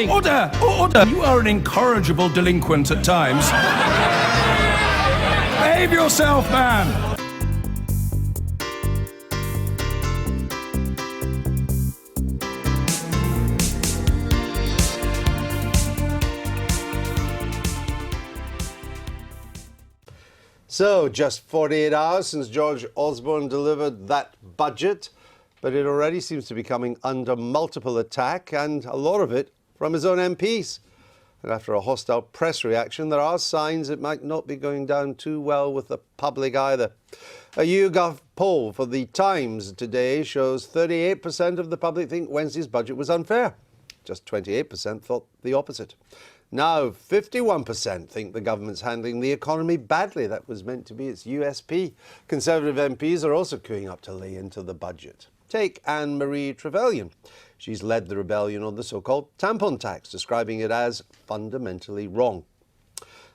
Order! Order! You are an incorrigible delinquent at times. Behave yourself, man! So, just 48 hours since George Osborne delivered that budget, but it already seems to be coming under multiple attack, and a lot of it from his own MPs. And after a hostile press reaction, there are signs it might not be going down too well with the public either. A YouGov poll for The Times today shows 38% of the public think Wednesday's budget was unfair. Just 28% thought the opposite. Now, 51% think the government's handling the economy badly. That was meant to be its USP. Conservative MPs are also queuing up to lay into the budget. Take Anne-Marie Trevelyan. She's led the rebellion on the so-called tampon tax, describing it as fundamentally wrong.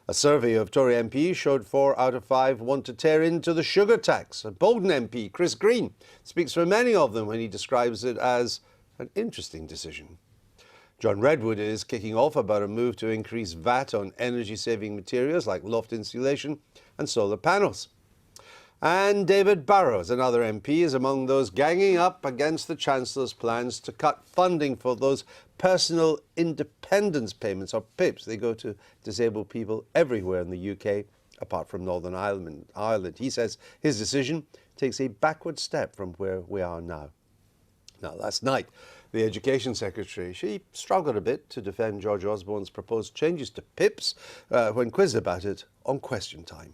A survey of Tory MPs showed 4 out of 5 want to tear into the sugar tax. A Bolton MP, Chris Green, speaks for many of them when he describes it as an interesting decision. John Redwood is kicking off about a move to increase VAT on energy-saving materials like loft insulation and solar panels. And David Burrows, another MP, is among those ganging up against the Chancellor's plans to cut funding for those personal independence payments, or PIPs. They go to disabled people everywhere in the UK, apart from Northern Ireland. He says his decision takes a backward step from where we are now. Now, last night, the Education Secretary, she struggled a bit to defend George Osborne's proposed changes to PIPs when quizzed about it on Question Time.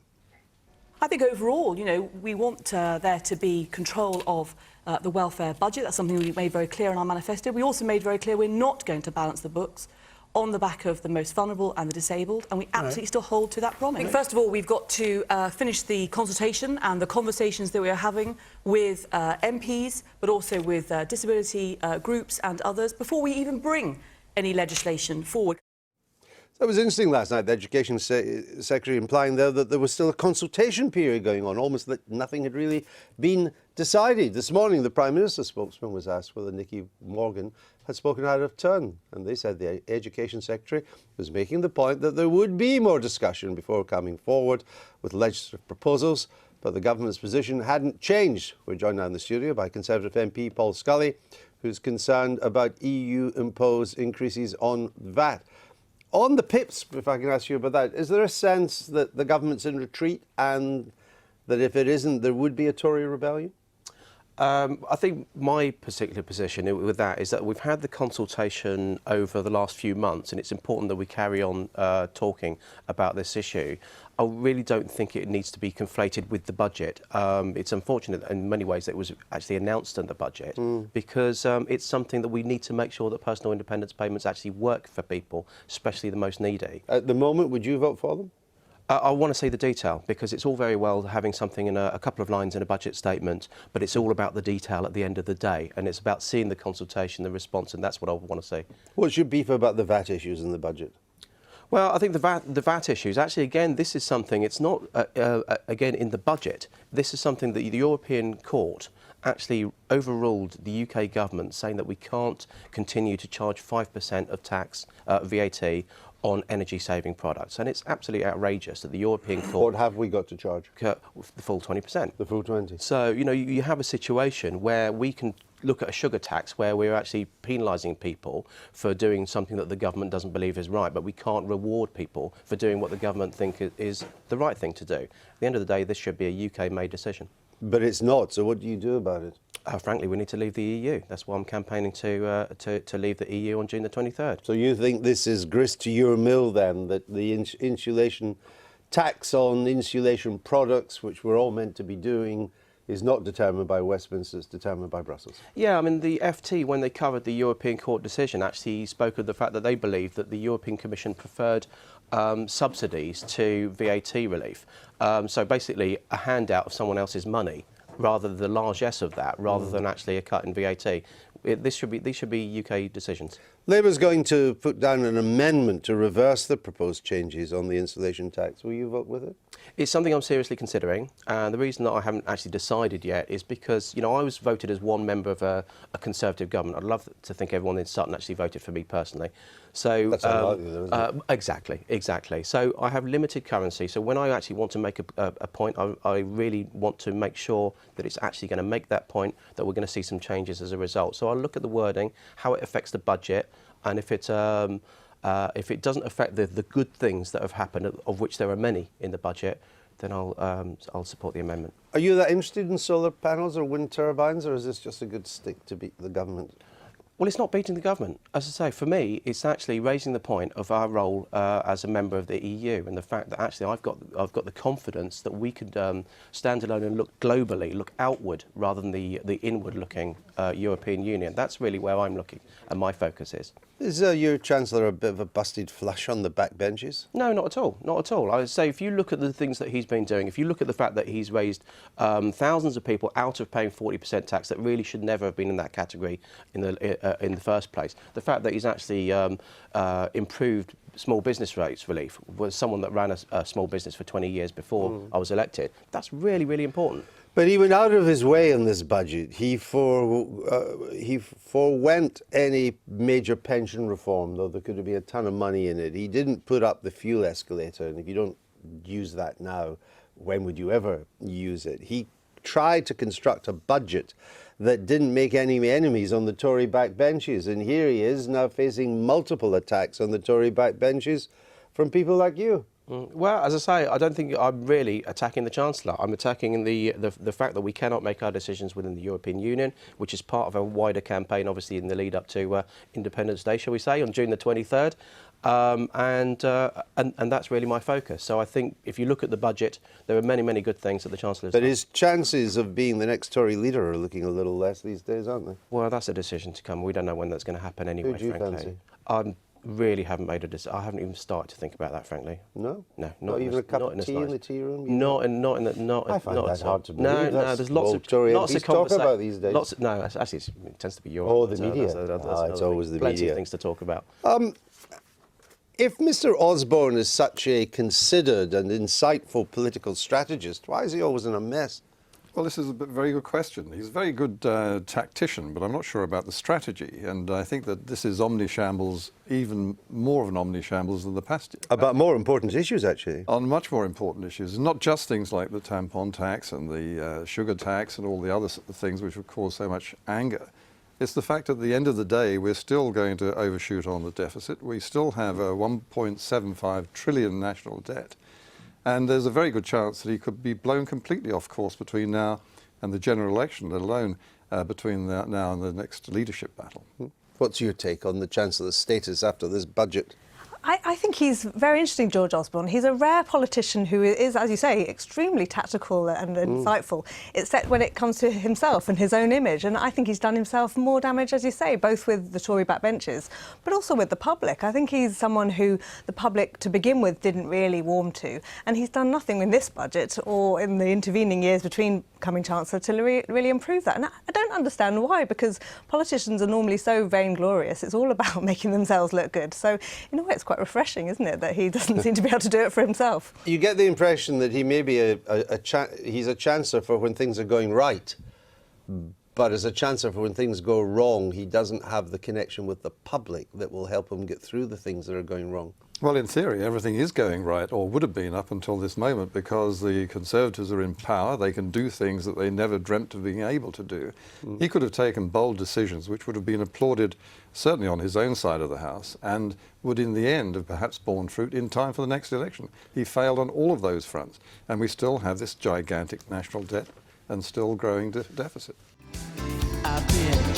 I think overall, we want there to be control of the welfare budget. That's something we made very clear in our manifesto. We also made very clear we're not going to balance the books on the back of the most vulnerable and the disabled, and we absolutely still hold to that promise. I think, first of all, we've got to finish the consultation and the conversations that we are having with MPs, but also with disability groups and others, before we even bring any legislation forward. That was interesting last night, the Education Secretary implying there that there was still a consultation period going on, almost that nothing had really been decided. This morning, the Prime Minister's spokesman was asked whether Nicky Morgan had spoken out of turn, and they said the Education Secretary was making the point that there would be more discussion before coming forward with legislative proposals, but the government's position hadn't changed. We're joined now in the studio by Conservative MP Paul Scully, who's concerned about EU-imposed increases on VAT. On the PIPs, if I can ask you about that, is there a sense that the government's in retreat and that if it isn't, there would be a Tory rebellion? I think my particular position with that is that we've had the consultation over the last few months, and it's important that we carry on talking about this issue. I really don't think it needs to be conflated with the budget. It's unfortunate in many ways that it was actually announced in the budget because it's something that we need to make sure that personal independence payments actually work for people, especially the most needy. At the moment, would you vote for them? I want to see the detail, because it's all very well having something in a couple of lines in a budget statement, but it's all about the detail at the end of the day, and it's about seeing the consultation, the response, and that's what I want to see. What's your beef about the VAT issues in the budget? Well, I think the VAT issues, actually, again, this is something, it's not, again, in the budget. This is something that the European Court actually overruled the UK government, saying that we can't continue to charge 5% of tax, VAT, on energy-saving products. And it's absolutely outrageous that the European Court... What have we got to charge? The full 20%. The full 20%. So, you have a situation where we can look at a sugar tax where we're actually penalising people for doing something that the government doesn't believe is right, but we can't reward people for doing what the government think is the right thing to do. At the end of the day, this should be a UK-made decision. But it's not, so what do you do about it? Frankly, we need to leave the EU. That's why I'm campaigning to leave the EU on June the 23rd. So you think this is grist to your mill then, that the insulation tax on insulation products, which we're all meant to be doing, is not determined by Westminster, it's determined by Brussels? Yeah, I mean, the FT, when they covered the European Court decision, actually spoke of the fact that they believe that the European Commission preferred subsidies to VAT relief. So basically a handout of someone else's money, rather than the largesse of that, rather than actually a cut in VAT. These should be UK decisions. Labour's going to put down an amendment to reverse the proposed changes on the insulation tax. Will you vote with it? It's something I'm seriously considering, and the reason that I haven't actually decided yet is because, I was voted as one member of a Conservative government. I'd love to think everyone in Sutton actually voted for me personally. So That's unlikely, though, isn't it? Exactly. So I have limited currency. So when I actually want to make a point, I really want to make sure that it's actually going to make that point, that we're going to see some changes as a result. So I'll look at the wording, how it affects the budget, and if it doesn't affect the good things that have happened, of which there are many in the budget, then I'll support the amendment. Are you that interested in solar panels or wind turbines, or is this just a good stick to beat the government? Well, it's not beating the government. As I say, for me, it's actually raising the point of our role as a member of the EU, and the fact that actually I've got the confidence that we could stand alone and look globally, look outward rather than the inward-looking European Union. That's really where I'm looking, and my focus is. Is your Chancellor a bit of a busted flush on the backbenches? No, not at all. Not at all. I would say if you look at the things that he's been doing, if you look at the fact that he's raised thousands of people out of paying 40% tax that really should never have been in that category in the first place, the fact that he's actually improved small business rates relief, was someone that ran a small business for 20 years before I was elected, that's really, really important. But he went out of his way in this budget. He forwent any major pension reform, though there could be a ton of money in it. He didn't put up the fuel escalator, and if you don't use that now, when would you ever use it? He tried to construct a budget that didn't make any enemies on the Tory backbenches, and here he is now facing multiple attacks on the Tory backbenches from people like you. Well, as I say, I don't think I'm really attacking the Chancellor. I'm attacking the fact that we cannot make our decisions within the European Union, which is part of a wider campaign, obviously, in the lead up to Independence Day, shall we say, on June the 23rd. And that's really my focus. So I think if you look at the budget, there are many, many good things that the Chancellor has done. But his chances of being the next Tory leader are looking a little less these days, aren't they? Well, that's a decision to come. We don't know when that's going to happen anyway, Who do you frankly. fancy? Really haven't made a decision. I haven't even started to think about that, frankly. No? No, Not even a cup of tea in the tea room? I find that hard to believe. No, That's there's lots what of Tory lots of MPs talk conversa- about these days. No, actually, it tends to be Europe. Oh, the media. That's It's always the plenty media. of things to talk about. If Mr. Osborne is such a considered and insightful political strategist, why is he always in a mess? Well, this is a very good question. He's a very good tactician, but I'm not sure about the strategy. And I think that this is omni-shambles, even more of an omni-shambles than the past year. About more important issues, actually. On much more important issues, not just things like the tampon tax and the sugar tax and all the other things which have caused so much anger. It's the fact that at the end of the day, we're still going to overshoot on the deficit. We still have a 1.75 trillion national debt. And there's a very good chance that he could be blown completely off course between now and the general election, let alone between now and the next leadership battle. What's your take on the Chancellor's status after this budget? I think he's very interesting, George Osborne. He's a rare politician who is, as you say, extremely tactical and insightful, except when it comes to himself and his own image. And I think he's done himself more damage, as you say, both with the Tory backbenchers, but also with the public. I think he's someone who the public, to begin with, didn't really warm to. And he's done nothing in this budget or in the intervening years between becoming Chancellor to really improve that. And I don't understand why, because politicians are normally so vainglorious. It's all about making themselves look good. So, in a way, it's quite refreshing, isn't it, that he doesn't seem to be able to do it for himself. You get the impression that he may be he's a Chancellor for when things are going right, but as a Chancellor for when things go wrong, he doesn't have the connection with the public that will help him get through the things that are going wrong. Well, in theory, everything is going right, or would have been up until this moment, because the Conservatives are in power. They can do things that they never dreamt of being able to do. He could have taken bold decisions which would have been applauded, certainly on his own side of the House, and would in the end have perhaps borne fruit in time for the next election. He failed on all of those fronts, and we still have this gigantic national debt and still growing deficit. I've been